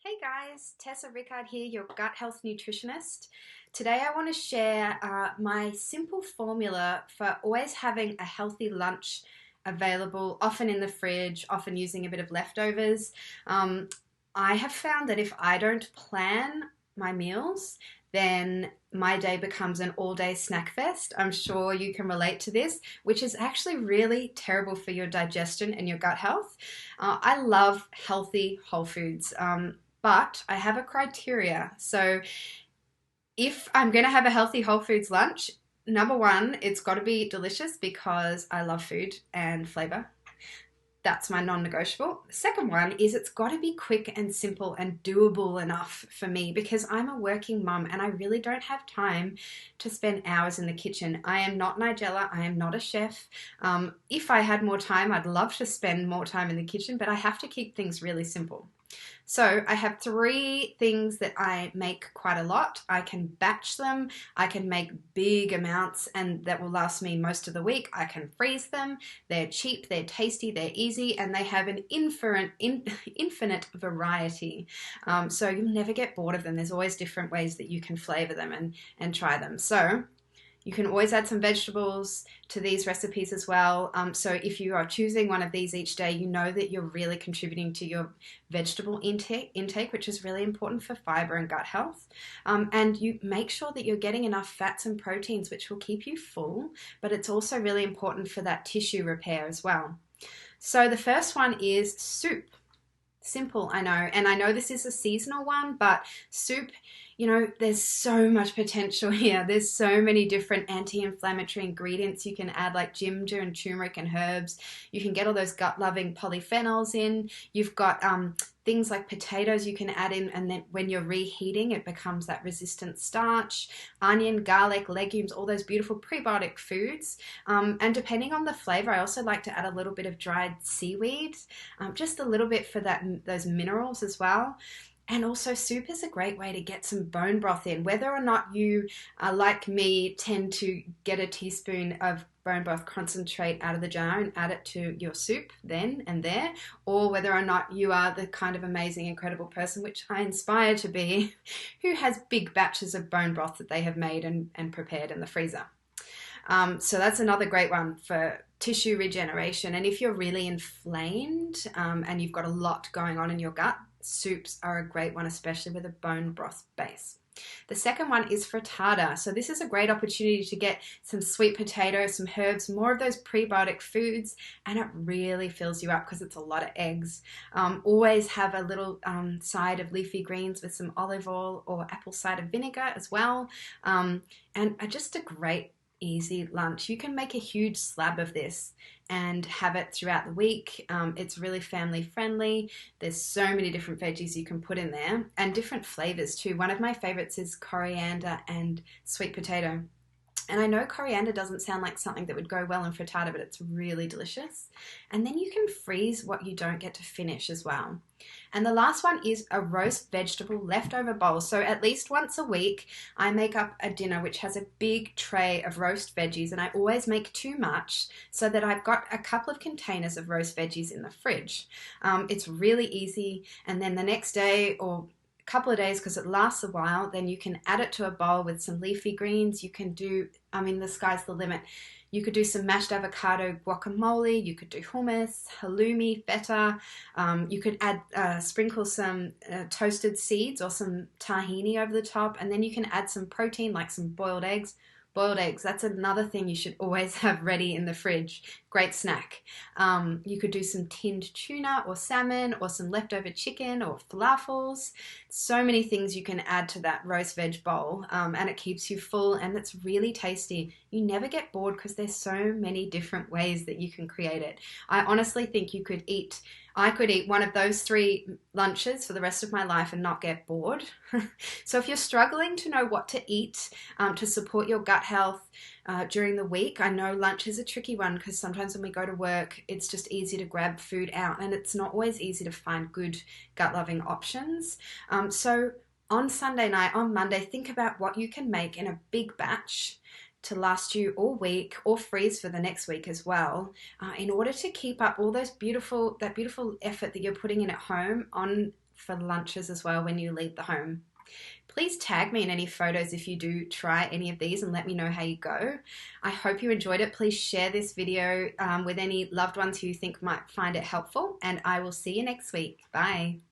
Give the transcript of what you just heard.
Hey guys, Tessa Rickard here, your gut health nutritionist. Today I want to share my simple formula for always having a healthy lunch available, often in the fridge, often using a bit of leftovers. Um, I have found that if I don't plan my meals, then my day becomes an all-day snack fest. I'm sure you can relate to this, which is actually really terrible for your digestion and your gut health. I love healthy whole foods. But I have a criteria. So if I'm going to have a healthy whole foods lunch, number one, it's got to be delicious because I love food and flavor. That's my non-negotiable. The second one is it's got to be quick and simple and doable enough for me because I'm a working mum and I really don't have time to spend hours in the kitchen. I am not Nigella. I am not a chef. If I had more time, I'd love to spend more time in the kitchen, but I have to keep things really simple. So I have three things that I make quite a lot. I can batch them, I can make big amounts and that will last me most of the week. I can freeze them. They're cheap, they're tasty, they're easy, and they have an infinite variety. So you'll never get bored of them. There's always different ways that you can flavor them and try them. So you can always add some vegetables to these recipes as well. So if you are choosing one of these each day, you know that you're really contributing to your vegetable intake, which is really important for fiber and gut health. And you make sure that you're getting enough fats and proteins, which will keep you full, but it's also really important for that tissue repair as well. So the first one is soup. Simple, I know. And I know this is a seasonal one, but soup, there's so much potential here. There's so many different anti-inflammatory ingredients you can add, like ginger and turmeric and herbs. You can get all those gut-loving polyphenols in. You've got things like potatoes you can add in, and then when you're reheating, it becomes that resistant starch. Onion, garlic, legumes, all those beautiful prebiotic foods. And depending on the flavor, I also like to add a little bit of dried seaweed, just a little bit for those minerals as well. And also soup is a great way to get some bone broth in. Whether or not you, like me, tend to get a teaspoon of bone broth concentrate out of the jar and add it to your soup then and there, or whether or not you are the kind of amazing, incredible person, which I inspire to be, who has big batches of bone broth that they have made and prepared in the freezer. So that's another great one for tissue regeneration. And if you're really inflamed and you've got a lot going on in your gut, soups are a great one, especially with a bone broth base. The second one is frittata. So this is a great opportunity to get some sweet potatoes, some herbs, more of those prebiotic foods, and it really fills you up because it's a lot of eggs. Always have a little side of leafy greens with some olive oil or apple cider vinegar as well. And just a great easy lunch. You can make a huge slab of this and have it throughout the week. It's really family friendly. There's so many different veggies you can put in there and different flavors too. One of my favorites is coriander and sweet potato. And I know coriander doesn't sound like something that would go well in frittata, but it's really delicious. And then you can freeze what you don't get to finish as well. And the last one is a roast vegetable leftover bowl. So at least once a week, I make up a dinner which has a big tray of roast veggies, and I always make too much so that I've got a couple of containers of roast veggies in the fridge. It's really easy, and then the next day or couple of days, because it lasts a while, then you can add it to a bowl with some leafy greens. You can do, the sky's the limit. You could do some mashed avocado guacamole, you could do hummus, halloumi, feta. You could sprinkle some toasted seeds or some tahini over the top, and then you can add some protein like some boiled eggs. Boiled eggs, that's another thing you should always have ready in the fridge. Great snack. You could do some tinned tuna or salmon or some leftover chicken or falafels. So many things you can add to that roast veg bowl, and it keeps you full and it's really tasty. You never get bored because there's so many different ways that you can create it. I honestly think I could eat one of those three lunches for the rest of my life and not get bored. So if you're struggling to know what to eat to support your gut health during the week, I know lunch is a tricky one because sometimes when we go to work, it's just easy to grab food out and it's not always easy to find good gut-loving options. So on Sunday night, on Monday, think about what you can make in a big batch to last you all week or freeze for the next week as well, in order to keep up all that beautiful effort that you're putting in at home on for lunches as well when you leave the home. Please tag me in any photos if you do try any of these and let me know how you go. I hope you enjoyed it. Please share this video with any loved ones who you think might find it helpful, and I will see you next week. Bye.